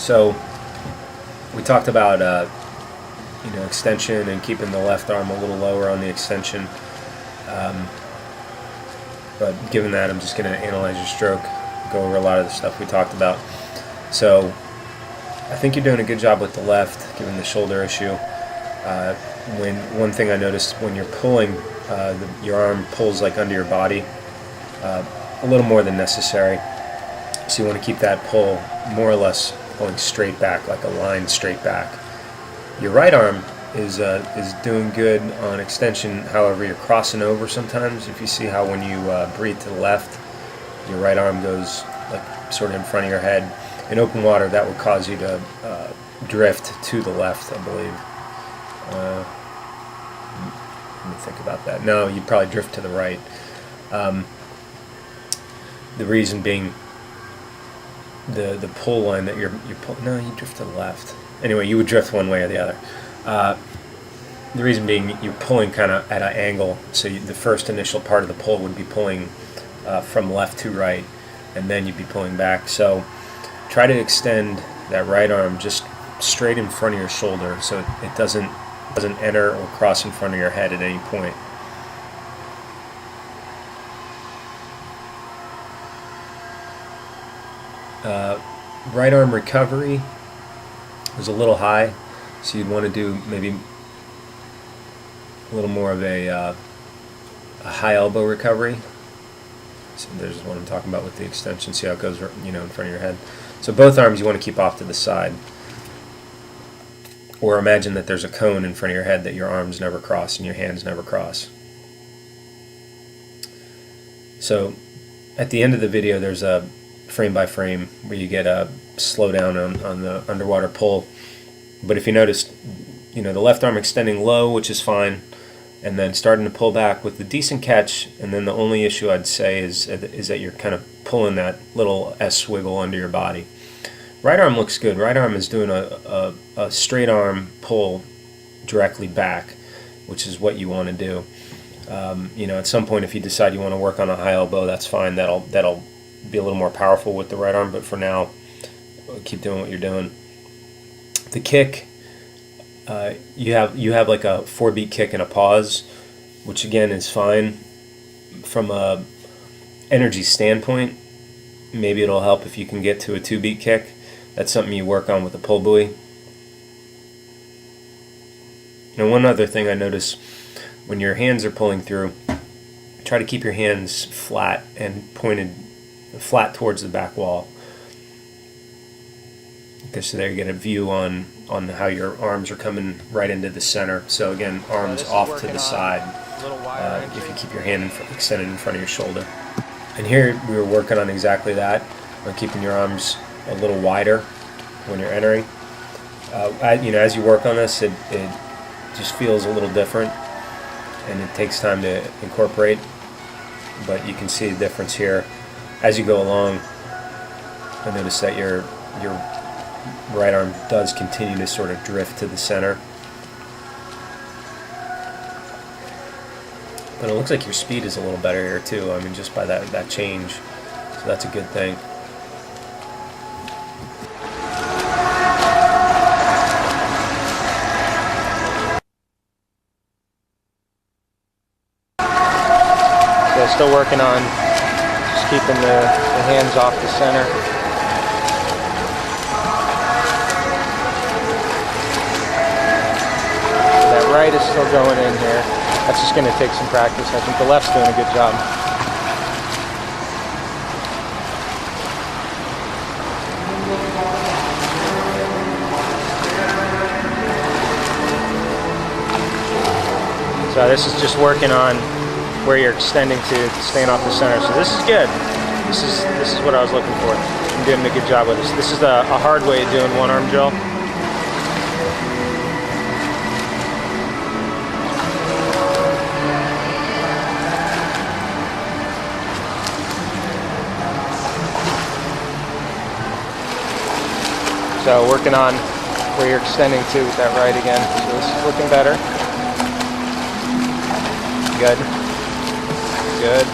So we talked about extension and keeping the left arm a little lower on the extension. But given that, I'm just going to analyze your stroke, go over a lot of the stuff we talked about. So I think you're doing a good job with the left, given the shoulder issue. One thing I noticed when you're pulling, your arm pulls like under your body a little more than necessary. So you want to keep that pull more or less pulling straight back, like a line straight back. Your right arm is doing good on extension. However, you're crossing over sometimes. If you see how when you breathe to the left, your right arm goes like sort of in front of your head. In open water, that would cause you to drift to the left, I believe. Let me think about that. No, you'd probably drift to the right. The reason being the pull line that you're pulling. No, you drift to the left. Anyway, you would drift one way or the other. The reason being you're pulling kind of at an angle, so the first initial part of the pull would be pulling from left to right, and then you'd be pulling back. So try to extend that right arm just straight in front of your shoulder, so it doesn't enter or cross in front of your head at any point. Right arm recovery is a little high, so you'd want to do maybe a little more of a high elbow recovery. So there's what I'm talking about with the extension. See how it goes, in front of your head. So both arms you want to keep off to the side, or imagine that there's a cone in front of your head that your arms never cross and your hands never cross. So at the end of the video, there's a frame by frame where you get a slowdown on the underwater pull. But if you notice, the left arm extending low, which is fine, and then starting to pull back with the decent catch, and then the only issue I'd say is that you're kind of pulling that little S wiggle under your body. Right arm looks good. Right arm is doing a straight arm pull directly back, which is what you want to do. At some point, if you decide you want to work on a high elbow, that's fine. That'll be a little more powerful with the right arm, but for now, keep doing what you're doing. The kick, you have like a 4-beat kick and a pause, which again is fine. From a energy standpoint, maybe it'll help if you can get to a 2-beat kick. That's something you work on with the pull buoy. And one other thing I notice, when your hands are pulling through, try to keep your hands flat and pointed flat towards the back wall. Okay, so there you get a view on how your arms are coming right into the center. So again, arms off to the side if you keep your hand extended in front of your shoulder. And here we were working on exactly that, on keeping your arms a little wider when you're entering. As you work on this, it just feels a little different, and it takes time to incorporate. But you can see the difference here as you go along. I notice that your right arm does continue to sort of drift to the center. But it looks like your speed is a little better here too. I mean, just by that change. So that's a good thing. So still working on just keeping the hands off the center. Right is still going in here. That's just going to take some practice. I think the left's doing a good job. So this is just working on where you're extending to staying off the center. So this is good. This is what I was looking for. I'm doing a good job with this. This is a hard way of doing one arm drill. So working on where you're extending to with that right again. So this is looking better. Good. Good.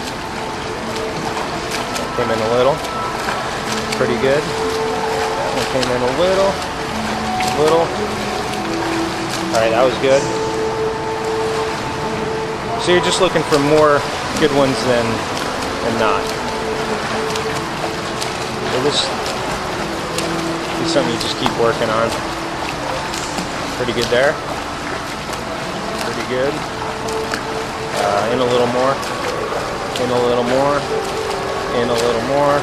Came in a little. Pretty good. One came in a little. Alright, that was good. So you're just looking for more good ones than not. So this is something you just keep working on. Pretty good there. Pretty good. In a little more. In a little more. In a little more.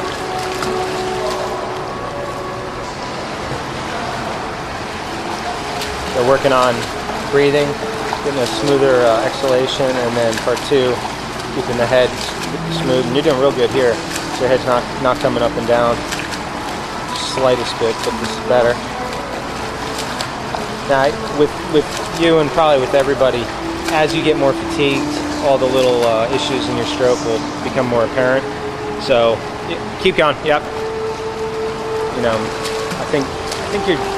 So working on breathing, getting a smoother exhalation, and then part two, keeping the head smooth. And you're doing real good here. So your head's not coming up and down. Slightest bit, but this is better. Now, with you and probably with everybody, as you get more fatigued, all the little issues in your stroke will become more apparent. So keep going. Yep. You know, I think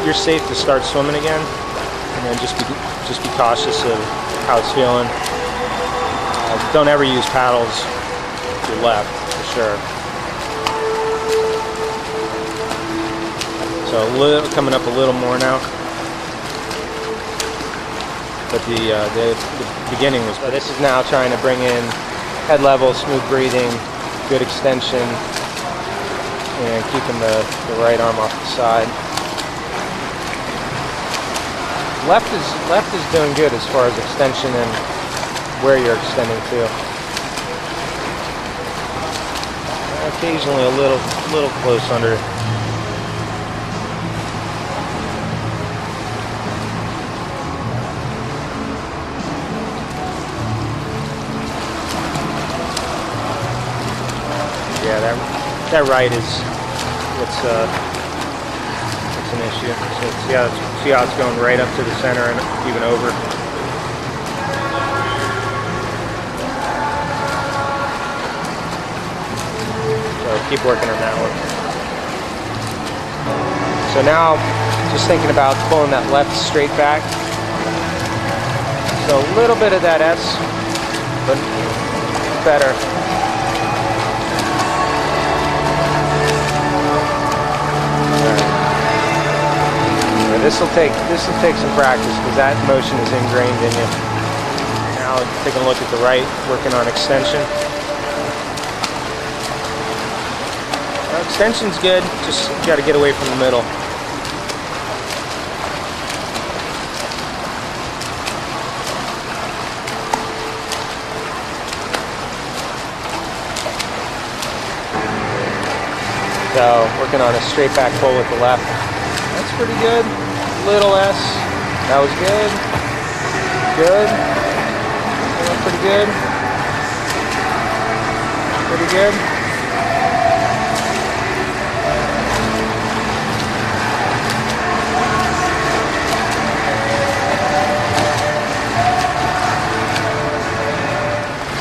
you're safe to start swimming again, and then just be cautious of how it's feeling. Don't ever use paddles with your left, for sure. So coming up a little more now. But the beginning was. So this is now trying to bring in head level, smooth breathing, good extension, and keeping the right arm off the side. Left is doing good as far as extension and where you're extending to. Occasionally a little close under. Yeah, that right is what's an issue. So see how it's going right up to the center and even over. So keep working on that one. So now, just thinking about pulling that left straight back. So a little bit of that S, but better. This will take some practice because that motion is ingrained in you. Now taking a look at the right, working on extension. Extension's good, just got to get away from the middle. So working on a straight back pull with the left. That's pretty good. Little S. That was good. Good. Pretty good. Pretty good.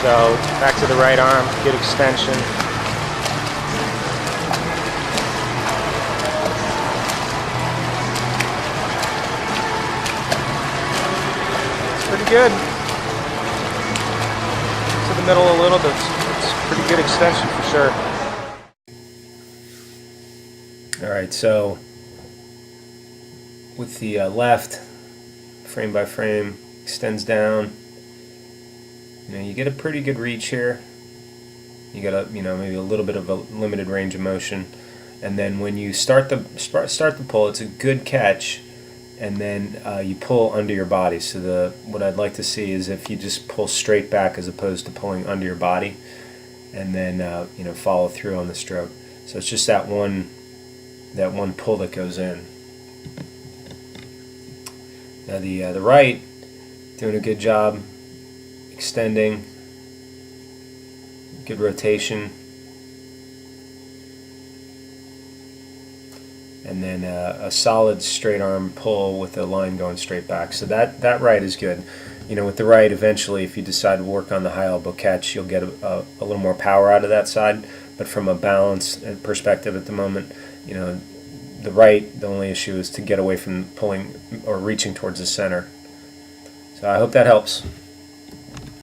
So back to the right arm. Good extension. Pretty good. To the middle a little, but it's pretty good extension for sure. Alright, so with the left, frame by frame, extends down. You know, you get a pretty good reach here. You got maybe a little bit of a limited range of motion, and then when you start the pull, it's a good catch. And then you pull under your body. So what I'd like to see is if you just pull straight back as opposed to pulling under your body, and then follow through on the stroke. So it's just that one pull that goes in. Now the right, doing a good job extending, good rotation. And then a solid straight arm pull with the line going straight back. So that right is good. You know, with the right, eventually, if you decide to work on the high elbow catch, you'll get a little more power out of that side. But from a balance perspective at the moment, you know, the right, the only issue is to get away from pulling or reaching towards the center. So I hope that helps.